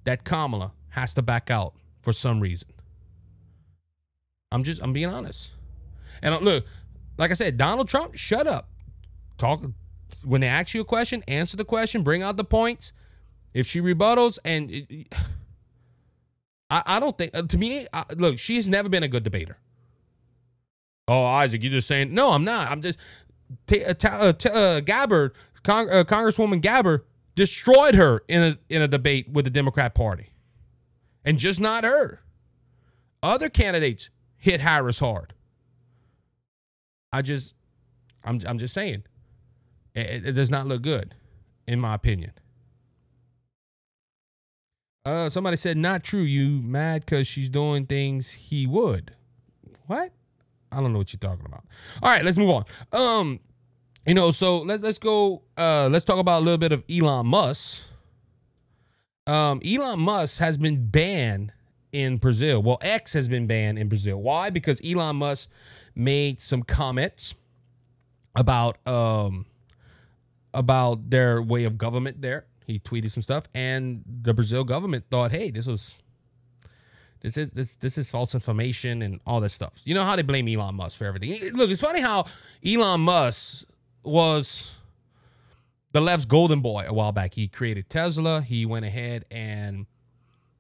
that Kamala has to back out for some reason. I'm being honest. And look, like I said, Donald Trump, shut up. Talk when they ask you a question, answer the question, bring out the points. If she rebuttals, and I don't think, to me, look, she's never been a good debater. Oh, Isaac, you're just saying, no, I'm not. I'm just, Gabbard, Congresswoman Gabbard destroyed her in a debate with the Democrat Party. And just not her. Other candidates hit Harris hard. I'm just saying. It does not look good, in my opinion. Somebody said, not true. You mad because she's doing things he would. What? I don't know what you're talking about. All right, let's move on. So let's go. Let's talk about a little bit of Elon Musk. Elon Musk has been banned in Brazil. Well, X has been banned in Brazil. Why? Because Elon Musk made some comments about their way of government there. He tweeted some stuff, and the Brazil government thought, hey, this is false information and all this stuff. You know how they blame Elon Musk for everything. Look, it's funny how Elon Musk was the left's golden boy a while back. He created Tesla. He went ahead and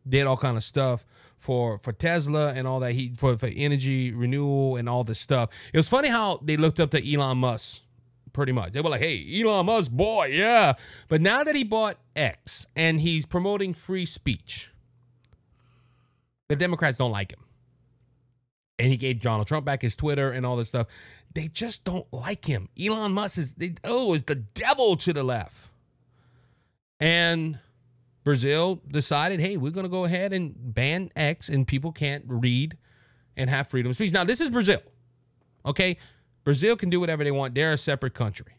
did all kind of stuff for Tesla and all that. For energy renewal and all this stuff. It was funny how they looked up to Elon Musk pretty much. They were like, hey, Elon Musk, boy, yeah. But now that he bought X and he's promoting free speech, the Democrats don't like him. And he gave Donald Trump back his Twitter and all this stuff. They just don't like him. Elon Musk is the devil to the left. And Brazil decided, hey, we're going to go ahead and ban X and people can't read and have freedom of speech. Now, this is Brazil. Okay? Brazil can do whatever they want. They're a separate country.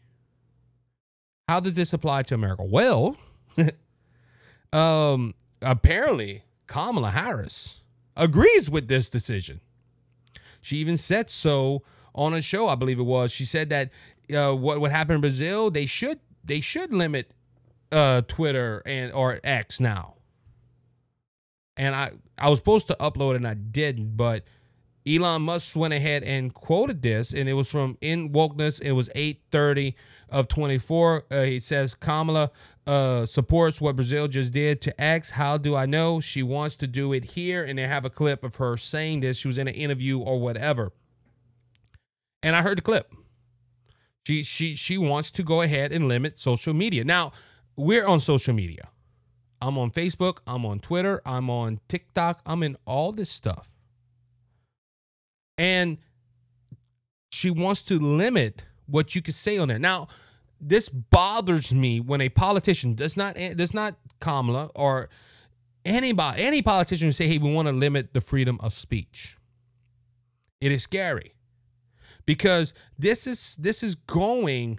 How does this apply to America? Well, apparently Kamala Harris agrees with this decision. She even said so on a show, I believe it was. She said that what happened in Brazil, they should limit Twitter or X now. And I was supposed to upload it and I didn't, but Elon Musk went ahead and quoted this, and it was from In Wokeness. It was 8/30 of 24. He says Kamala supports what Brazil just did to X. How do I know? She wants to do it here, and they have a clip of her saying this. She was in an interview or whatever, and I heard the clip. She wants to go ahead and limit social media. Now, we're on social media. I'm on Facebook. I'm on Twitter. I'm on TikTok. I'm in all this stuff. And she wants to limit what you can say on there. Now, this bothers me when a politician does not Kamala or any politician who say, hey, we want to limit the freedom of speech. It is scary because this is going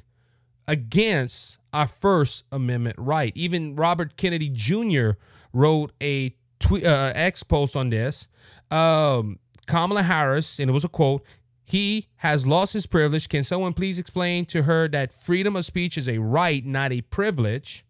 against our First Amendment right. Even Robert Kennedy Jr. wrote a X post on this. Kamala Harris, and it was a quote, he has lost his privilege. Can someone please explain to her that freedom of speech is a right, not a privilege?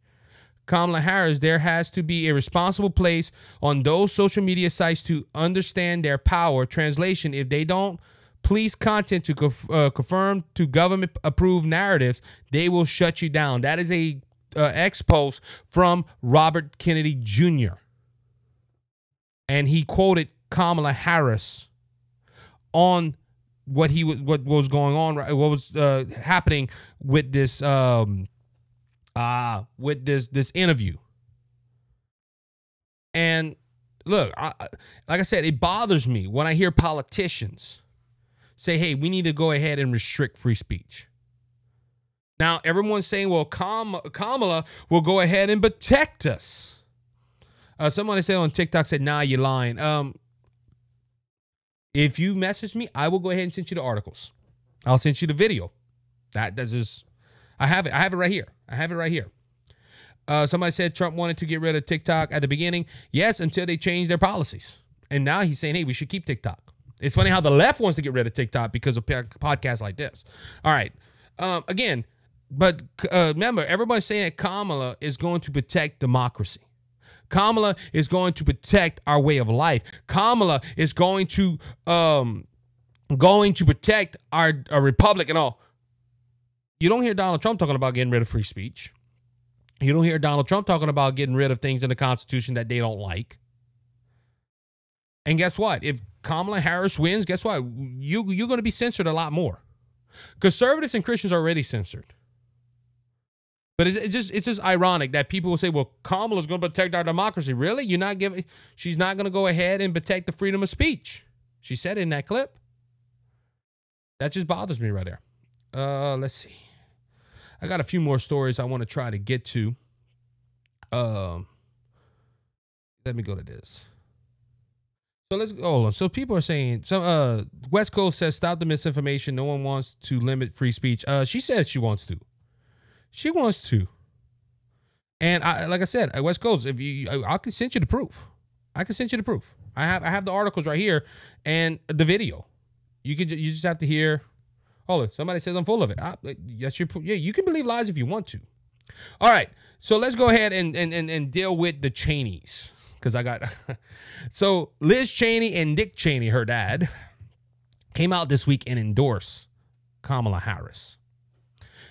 Kamala Harris, there has to be a responsible place on those social media sites to understand their power. Translation, if they don't police content to confirm to government-approved narratives, they will shut you down. That is a X post from Robert Kennedy Jr. And he quoted Kamala Harris on what was going on, what was happening with this this interview. And look, like I said, it bothers me when I hear politicians say, hey, we need to go ahead and restrict free speech. Now, everyone's saying, well, Kamala will go ahead and protect us. Someone said on TikTok said, nah, you're lying. If you message me, I will go ahead and send you the articles. I'll send you the video. That's just, I have it right here. I have it right here. Somebody said Trump wanted to get rid of TikTok at the beginning. Yes, until they changed their policies. And now he's saying, hey, we should keep TikTok. It's funny how the left wants to get rid of TikTok because of podcasts like this. All right. Again, but remember, everybody's saying that Kamala is going to protect democracy. Kamala is going to protect our way of life. Kamala is going to protect our republic and all. You don't hear Donald Trump talking about getting rid of free speech. You don't hear Donald Trump talking about getting rid of things in the Constitution that they don't like. And guess what? If Kamala Harris wins, guess what? You're going to be censored a lot more. Conservatives and Christians are already censored. But it's just ironic that people will say, well, Kamala's going to protect our democracy. Really? She's not going to go ahead and protect the freedom of speech. She said it in that clip. That just bothers me right there. Let's see. I got a few more stories I want to try to get to. Let me go to this. So let's hold on. So people are saying, West Coast says, stop the misinformation. No one wants to limit free speech. She says she wants to. She wants to. And like I said, at West Coast, I can send you the proof. I can send you the proof. I have the articles right here and the video. You just have to hear. Hold on. Somebody says I'm full of it. Yes, you can believe lies if you want to. All right. So let's go ahead and deal with the Cheneys. Because I got so Liz Cheney and Dick Cheney, her dad, came out this week and endorsed Kamala Harris.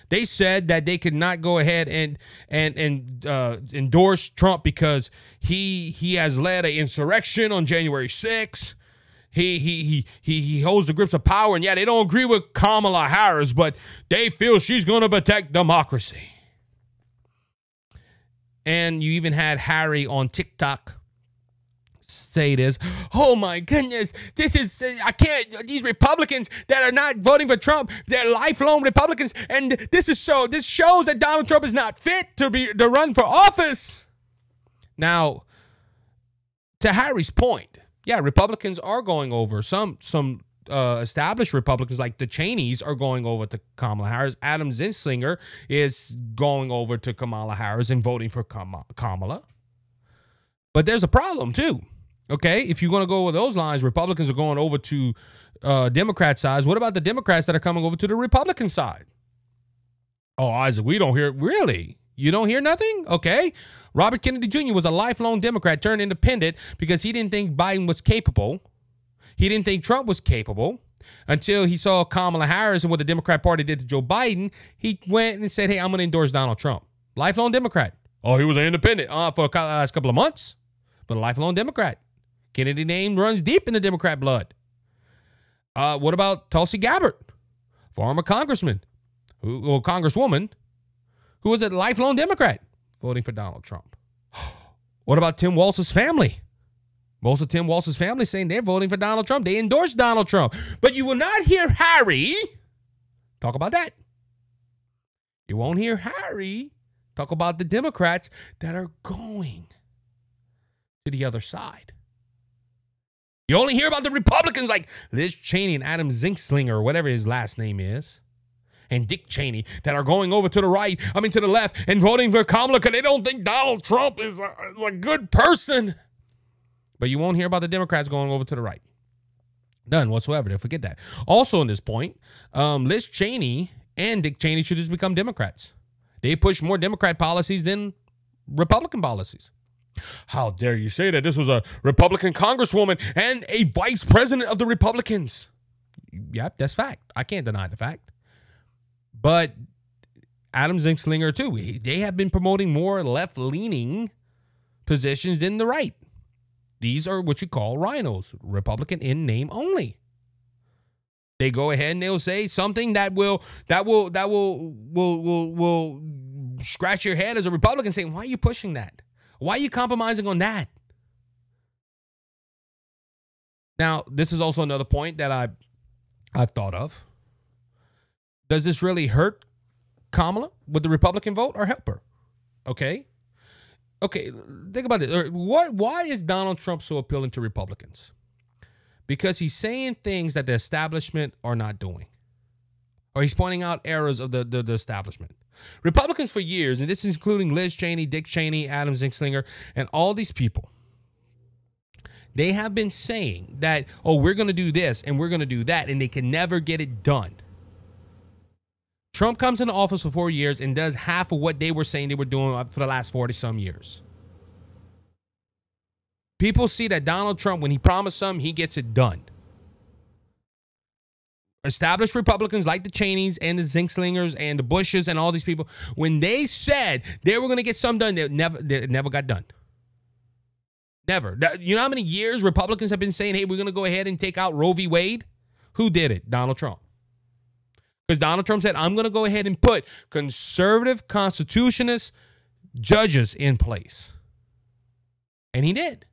They said that they could not go ahead and endorse Trump because he has led an insurrection on January 6th. he holds the grips of power, and yeah, they don't agree with Kamala Harris, but they feel she's going to protect democracy. And you even had Harry on TikTok say this. Oh my goodness, this is, I can't, these Republicans that are not voting for Trump, they're lifelong Republicans, and this shows that Donald Trump is not fit to run for office. Now, to Harry's point, yeah, Republicans are going over. Some established Republicans like the Cheneys are going over to Kamala Harris. Adam Zinslinger is going over to Kamala Harris and voting for Kamala. But there's a problem too. Okay, if you're going to go with those lines, Republicans are going over to Democrat sides. What about the Democrats that are coming over to the Republican side? Oh, Isaac, we don't hear. Really? You don't hear nothing? Okay. Robert Kennedy Jr. was a lifelong Democrat turned independent because he didn't think Biden was capable. He didn't think Trump was capable until he saw Kamala Harris and what the Democrat Party did to Joe Biden. He went and said, hey, I'm going to endorse Donald Trump. Lifelong Democrat. Oh, he was an independent for the last couple of months, but a lifelong Democrat. Kennedy name runs deep in the Democrat blood. What about Tulsi Gabbard, former congressman, congresswoman, who was a lifelong Democrat voting for Donald Trump? What about Tim Walz's family? Most of Tim Walz's family saying they're voting for Donald Trump. They endorsed Donald Trump. But you will not hear Harry talk about that. You won't hear Harry talk about the Democrats that are going to the other side. You only hear about the Republicans like Liz Cheney and Adam Zinslinger, or whatever his last name is, and Dick Cheney that are going over to the right, to the left, and voting for Kamala because they don't think Donald Trump is a good person. But you won't hear about the Democrats going over to the right. None whatsoever. They'll forget that. Also, on this point, Liz Cheney and Dick Cheney should just become Democrats. They push more Democrat policies than Republican policies. How dare you say that? This was a Republican congresswoman and a vice president of the Republicans. Yep, that's fact. I can't deny the fact. But Adam Zinslinger, too, they have been promoting more left-leaning positions than the right. These are what you call rhinos, Republican in name only. They go ahead and they'll say something that will scratch your head as a Republican, saying, why are you pushing that? Why are you compromising on that? Now, this is also another point that I've thought of. Does this really hurt Kamala with the Republican vote or help her? Okay, think about it. Why is Donald Trump so appealing to Republicans? Because he's saying things that the establishment are not doing. Or he's pointing out errors of the establishment. Republicans for years, and this is including Liz Cheney, Dick Cheney, Adam Zinslinger, and all these people, they have been saying that, oh, we're going to do this and we're going to do that, and they can never get it done. Trump comes into office for 4 years and does half of what they were saying they were doing for the last 40-some years. People see that Donald Trump, when he promised something, he gets it done. Established Republicans like the Cheneys and the Zinslingers and the Bushes and all these people, when they said they were going to get something done, they never got done. Never. You know how many years Republicans have been saying, hey, we're going to go ahead and take out Roe v. Wade? Who did it? Donald Trump. Because Donald Trump said, I'm going to go ahead and put conservative constitutionalist judges in place. And he did.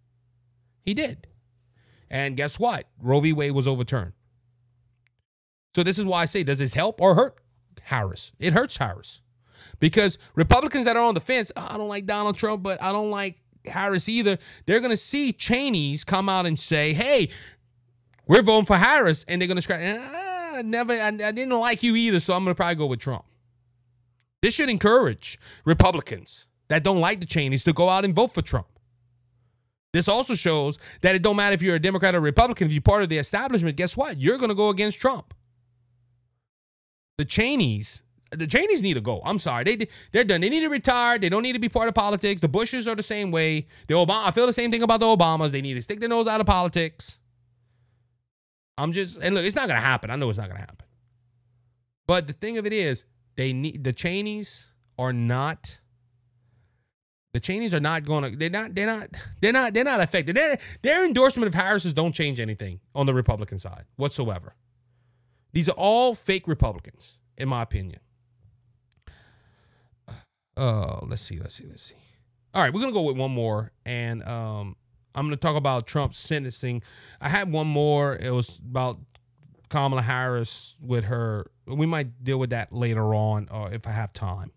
He did. And guess what? Roe v. Wade was overturned. So this is why I say, does this help or hurt Harris? It hurts Harris. Because Republicans that are on the fence, oh, I don't like Donald Trump, but I don't like Harris either. They're going to see Cheneys come out and say, hey, we're voting for Harris. And they're going to scratch, I didn't like you either, so I'm going to probably go with Trump. This should encourage Republicans that don't like the Cheneys to go out and vote for Trump. This also shows that it don't matter if you're a Democrat or Republican. If you're part of the establishment, guess what? You're going to go against Trump. The Cheneys need to go. I'm sorry. They're done. They need to retire. They don't need to be part of politics. The Bushes are the same way. I feel the same thing about the Obamas. They need to stick their nose out of politics. And look, it's not going to happen. I know it's not going to happen. But the thing of it is, the Cheneys are not The Cheneys are not going to. They're not affected. Their endorsement of Harris's don't change anything on the Republican side whatsoever. These are all fake Republicans, in my opinion. Oh, let's see. All right, we're gonna go with one more, and I'm gonna talk about Trump's sentencing. I had one more. It was about Kamala Harris with her. We might deal with that later on, if I have time.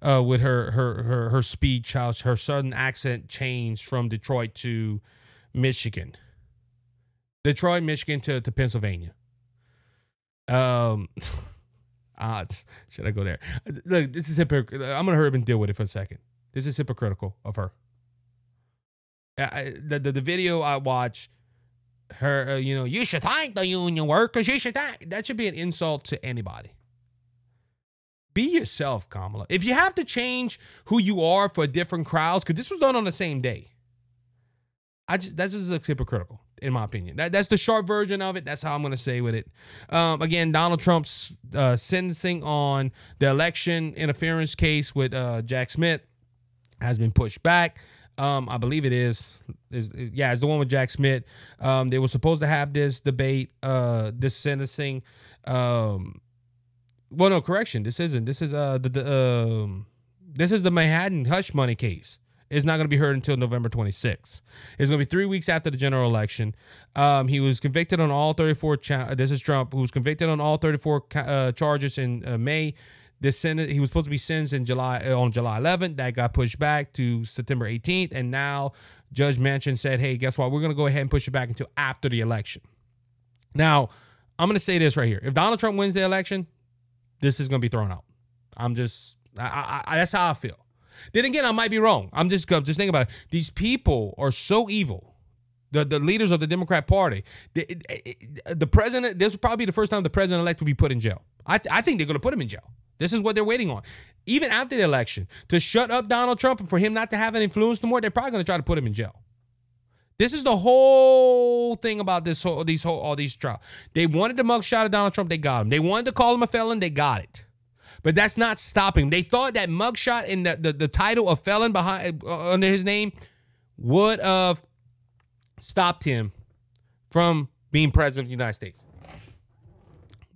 With her speech, how her sudden accent changed from Detroit to Michigan. Detroit, Michigan to Pennsylvania. Should I go there? Look, this is hypocritical. I'm gonna hurry up and deal with it for a second. This is hypocritical of her. The video I watched, her, you should thank the union workers. You should thank. That should be an insult to anybody. Be yourself, Kamala. If you have to change who you are for different crowds, because this was done on the same day, that's just hypocritical, in my opinion. That's the short version of it. That's how I'm going to say with it. Again, Donald Trump's sentencing on the election interference case with Jack Smith has been pushed back. I believe it is. It's the one with Jack Smith. They were supposed to have this debate, this sentencing. Well, no, correction. This isn't. This is this is the Manhattan hush money case. It's not going to be heard until November 26th. It's going to be 3 weeks after the general election. He was convicted on all 34. This is Trump, who was convicted on all 34 charges in May. He was supposed to be sentenced in July 11th. That got pushed back to September 18th, and now Judge Manchin said, "Hey, guess what? We're going to go ahead and push it back until after the election." Now, I'm going to say this right here: if Donald Trump wins the election, this is going to be thrown out. That's how I feel. Then again, I might be wrong. I'm just thinking about it. These people are so evil. The leaders of the Democrat Party. The president, this will probably be the first time the president-elect will be put in jail. I think they're going to put him in jail. This is what they're waiting on. Even after the election, to shut up Donald Trump and for him not to have an influence no more, they're probably going to try to put him in jail. This is the whole thing about all these trials. They wanted the mugshot of Donald Trump, they got him. They wanted to call him a felon, they got it. But that's not stopping. They thought that mugshot and the title of felon behind under his name would have stopped him from being president of the United States.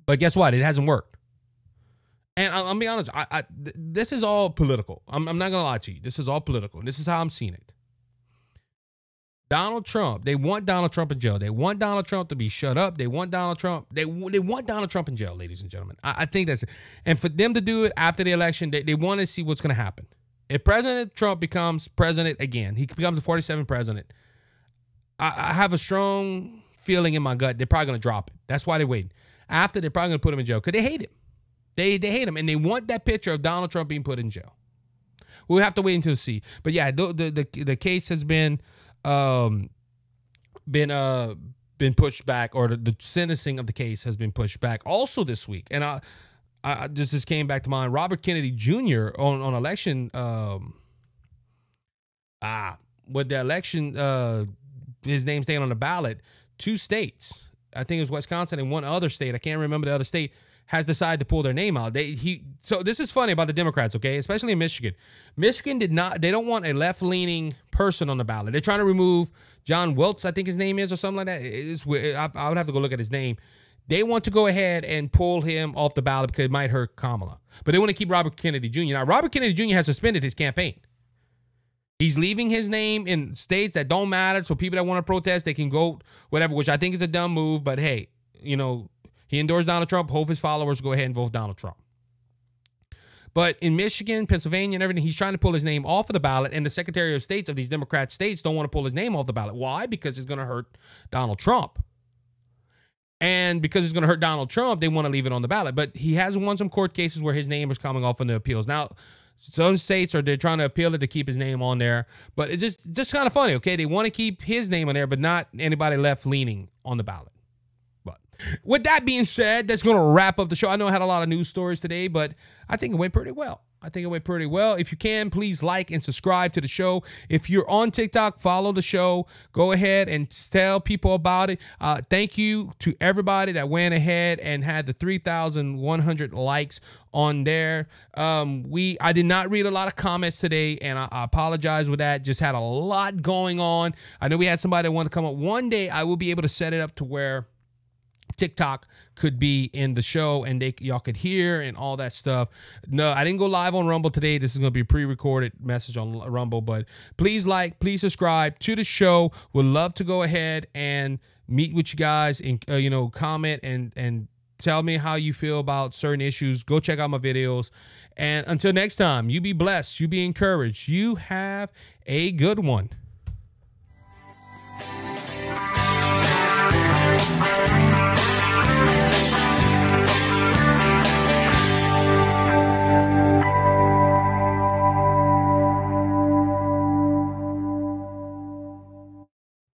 But guess what? It hasn't worked. And I'll be honest, this is all political. I'm not going to lie to you. This is all political. This is how I'm seeing it. Donald Trump, they want Donald Trump in jail. They want Donald Trump to be shut up. They want Donald Trump. They want Donald Trump in jail, ladies and gentlemen. I think that's it. And for them to do it after the election, they want to see what's going to happen. If President Trump becomes president again, he becomes the 47th president, I have a strong feeling in my gut they're probably going to drop it. That's why they're waiting. After, they're probably going to put him in jail because they hate him. They hate him, and they want that picture of Donald Trump being put in jail. We'll have to wait until see. But yeah, the case has been pushed back, or the sentencing of the case has been pushed back also this week. And I just came back to mind. Robert Kennedy Jr. on election with the election his name staying on the ballot, 2 states, I think it was Wisconsin and one other state, I can't remember the other state, has decided to pull their name out. So this is funny about the Democrats, okay? Especially in Michigan. Michigan they don't want a left-leaning person on the ballot. They're trying to remove John Wiltz, I think his name is, or something like that. I would have to go look at his name. They want to go ahead and pull him off the ballot because it might hurt Kamala. But they want to keep Robert Kennedy Jr. Now, Robert Kennedy Jr. has suspended his campaign. He's leaving his name in states that don't matter, so people that want to protest, they can go whatever, which I think is a dumb move. But hey, he endorsed Donald Trump. Hope his followers go ahead and vote Donald Trump. But in Michigan, Pennsylvania, and everything, he's trying to pull his name off of the ballot, and the Secretary of States of these Democrat states don't want to pull his name off the ballot. Why? Because it's going to hurt Donald Trump. And because it's going to hurt Donald Trump, they want to leave it on the ballot. But he has won some court cases where his name is coming off in the appeals. Now, some states they're trying to appeal it to keep his name on there. But it's just kind of funny, okay? They want to keep his name on there, but not anybody left-leaning on the ballot. But with that being said, that's going to wrap up the show. I know I had a lot of news stories today, but I think it went pretty well. I think it went pretty well. If you can, please like and subscribe to the show. If you're on TikTok, follow the show. Go ahead and tell people about it. Thank you to everybody that went ahead and had the 3,100 likes on there. I did not read a lot of comments today, and I apologize with that. Just had a lot going on. I know we had somebody that wanted to come up. One day I will be able to set it up to where TikTok could be in the show and y'all could hear and all that stuff. No, I didn't go live on Rumble today. This is going to be a pre-recorded message on Rumble, but please please subscribe to the show. We'd love to go ahead and meet with you guys and comment and tell me how you feel about certain issues. Go check out my videos. And until next time, you be blessed, you be encouraged, you have a good one.